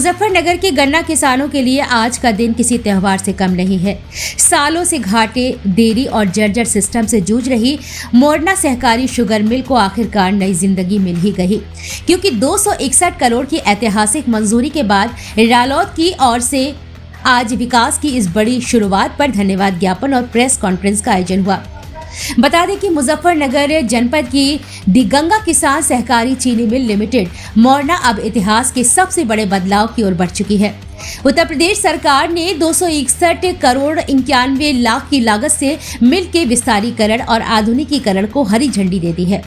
मुजफ्फरनगर के गन्ना किसानों के लिए आज का दिन किसी त्योहार से कम नहीं है। सालों से घाटे, देरी और जर्जर सिस्टम से जूझ रही मोरना सहकारी शुगर मिल को आखिरकार नई जिंदगी मिल ही गई, क्योंकि 261 करोड़ की ऐतिहासिक मंजूरी के बाद रालोद की ओर से आज विकास की इस बड़ी शुरुआत पर धन्यवाद ज्ञापन और प्रेस कॉन्फ्रेंस का आयोजन हुआ। बता दें कि मुजफ्फरनगर जनपद की दिगंगा किसान सहकारी चीनी मिल लिमिटेड मोरना अब इतिहास के सबसे बड़े बदलाव की ओर बढ़ चुकी है। उत्तर प्रदेश सरकार ने 261 करोड़ 91 लाख की लागत से मिल के विस्तारीकरण और आधुनिकीकरण को हरी झंडी दे दी है।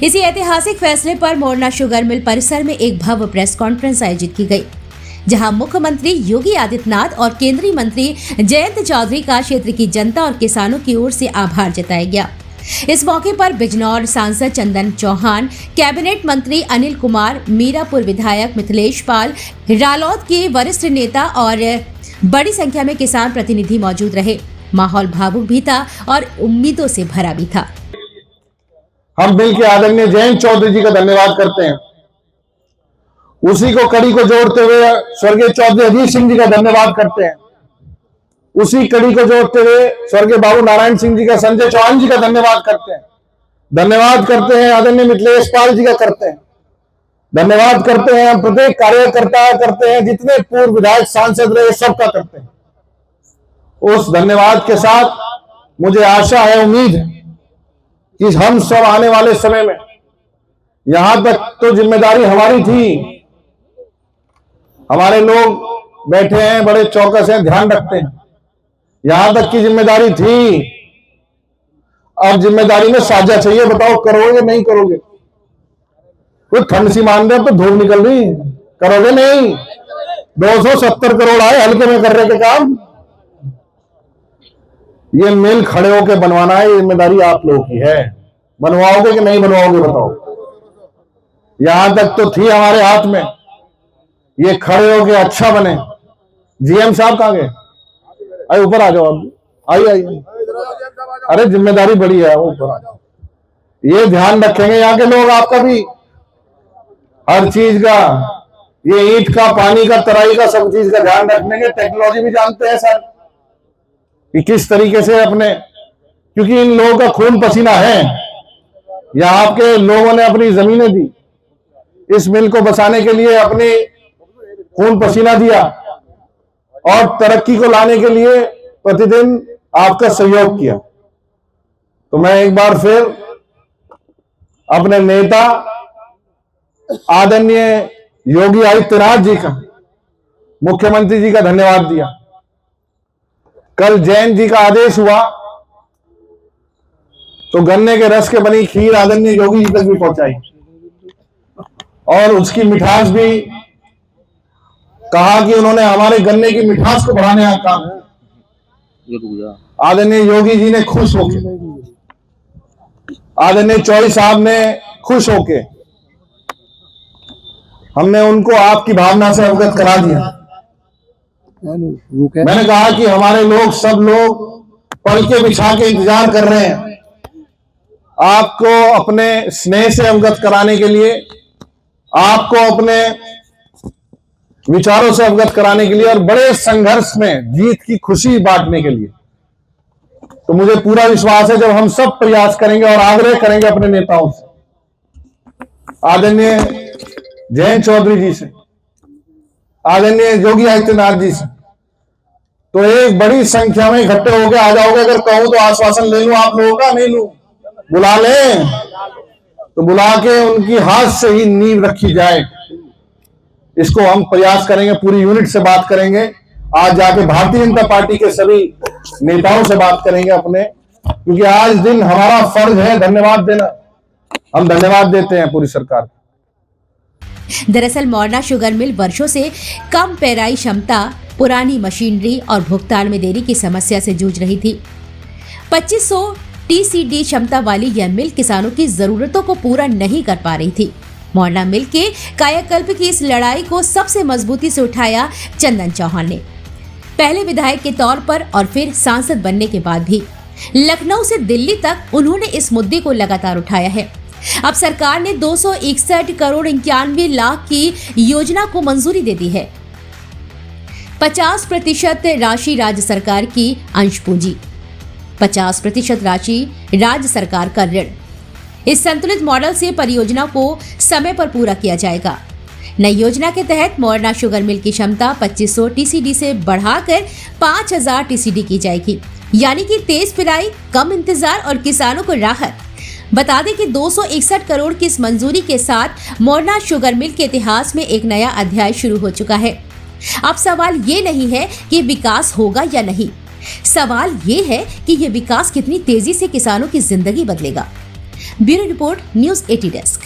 इसी ऐतिहासिक फैसले पर मोरना शुगर मिल परिसर में एक भव्य प्रेस कॉन्फ्रेंस आयोजित की गई, जहां मुख्यमंत्री योगी आदित्यनाथ और केंद्रीय मंत्री जयंत चौधरी का क्षेत्र की जनता और किसानों की ओर से आभार जताया गया। इस मौके पर बिजनौर सांसद चंदन चौहान, कैबिनेट मंत्री अनिल कुमार, मीरापुर विधायक मिथिलेश पाल, रालोद के वरिष्ठ नेता और बड़ी संख्या में किसान प्रतिनिधि मौजूद रहे। माहौल भावुक भी था और उम्मीदों से भरा भी था। हम मिल के आदरणीय जयंत चौधरी जी का धन्यवाद करते हैं। उसी को कड़ी को जोड़ते हुए स्वर्गीय चौधरी अजीत सिंह जी का धन्यवाद करते हैं। उसी कड़ी को जोड़ते हुए स्वर्गीय बाबू नारायण सिंह जी का, संजय चौहान जी का धन्यवाद करते हैं। धन्यवाद करते हैं आदरणीय मिथिलेश पाल जी का करते हैं। धन्यवाद करते हैं हम प्रत्येक कार्यकर्ता करते हैं, जितने पूर्व विधायक सांसद रहे सबका करते हैं। उस धन्यवाद के साथ मुझे आशा है, उम्मीद है कि हम सब आने वाले समय में, यहां तक तो जिम्मेदारी हमारी थी, हमारे लोग बैठे हैं बड़े चौकस हैं, ध्यान रखते हैं, यहां तक की जिम्मेदारी थी। अब जिम्मेदारी में साझा चाहिए, बताओ करोगे नहीं करोगे? कोई ठंड सी मान रहे तो धूप निकल रही, करोगे नहीं? 270 करोड़ आए हल्के में कर रहे के काम। ये मिल खड़े होके बनवाना है, जिम्मेदारी आप लोगों की है। बनवाओगे कि नहीं बनवाओगे बताओ? यहां तक तो थी हमारे हाथ में, ये खड़े होके अच्छा बने। जीएम साहब कहां गए? आइए ऊपर आ जाओ, आप आइए। अरे जिम्मेदारी बड़ी है, ऊपर आ जाओ। ये ध्यान रखेंगे यहाँ के लोग आपका भी, हर चीज का, ये ईंट का, पानी का, तराई का, सब चीज का ध्यान रखेंगे। टेक्नोलॉजी भी जानते हैं सर कि किस तरीके से अपने, क्योंकि इन लोगों का खून पसीना है। यहाँ आपके लोगों ने अपनी जमीनें दी, इस मिल को बसाने के लिए अपनी खून पसीना दिया और तरक्की को लाने के लिए प्रतिदिन आपका सहयोग किया। तो मैं एक बार फिर अपने नेता आदरणीय योगी आदित्यनाथ जी का, मुख्यमंत्री जी का धन्यवाद दिया। कल जैन जी का आदेश हुआ तो गन्ने के रस के बनी खीर आदरणीय योगी जी तक भी पहुंचाई और उसकी मिठास भी कहा कि उन्होंने हमारे गन्ने की मिठास को बढ़ाने का काम किया। आदरणीय योगी जी ने खुश होके, आदरणीय चौधरी साहब ने खुश होके, हमने उनको आपकी भावना से अवगत करा दिया। मैंने कहा कि हमारे लोग, सब लोग पलके बिछा के इंतजार कर रहे हैं आपको अपने स्नेह से अवगत कराने के लिए, आपको अपने विचारों से अवगत कराने के लिए और बड़े संघर्ष में जीत की खुशी बांटने के लिए। तो मुझे पूरा विश्वास है जब हम सब प्रयास करेंगे और आग्रह करेंगे अपने नेताओं से, आदरणीय जयंत चौधरी जी से, आदरणीय योगी आदित्यनाथ जी से, तो एक बड़ी संख्या में इकट्ठे होकर आ जाओगे। अगर कहूं तो आश्वासन ले लूं आप लोगों का, नहीं लूं? बुला लें तो बुला के उनकी हाथ से ही नींव रखी जाए। इसको हम प्रयास करेंगे, पूरी यूनिट से बात करेंगे। आज जाके भारतीय जनता पार्टी के सभी नेताओं से बात करेंगे अपने, क्योंकि आज दिन हमारा फर्ज है धन्यवाद देना। हम धन्यवाद देते हैं पूरी सरकार। दरअसल मोरना शुगर मिल वर्षों से कम पेराई क्षमता, पुरानी मशीनरी और भुगतान में देरी की समस्या से जूझ रही थी। 2500 TCD क्षमता वाली यह मिल किसानों की जरूरतों को पूरा नहीं कर पा रही थी। मोरना मिल के कायाकल्प की इस लड़ाई को सबसे मजबूती से उठाया चंदन चौहान ने, पहले विधायक के तौर पर और फिर सांसद बनने के बाद भी। लखनऊ से दिल्ली तक उन्होंने इस मुद्दे को लगातार उठाया है। अब सरकार ने 261 करोड़ 91 लाख की योजना को मंजूरी दे दी है। 50% राशि राज्य सरकार की अंश पूंजी, 50% राशि राज्य सरकार का ऋण। इस संतुलित मॉडल से परियोजना को समय पर पूरा किया जाएगा। नई योजना के तहत मोरना शुगर मिल की क्षमता 2500 टीसीडी से बढ़ाकर 5000 टीसीडी की जाएगी, यानी कि तेज पिलाई, कम इंतजार और किसानों को राहत। बता दें कि 261 करोड़ की इस मंजूरी के साथ मोरना शुगर मिल के इतिहास में एक नया अध्याय शुरू हो चुका है। अब सवाल ये नहीं है कि विकास होगा या नहीं, सवाल ये है कि यह विकास कितनी तेजी से किसानों की जिंदगी बदलेगा। Bureau report, news 80 desk.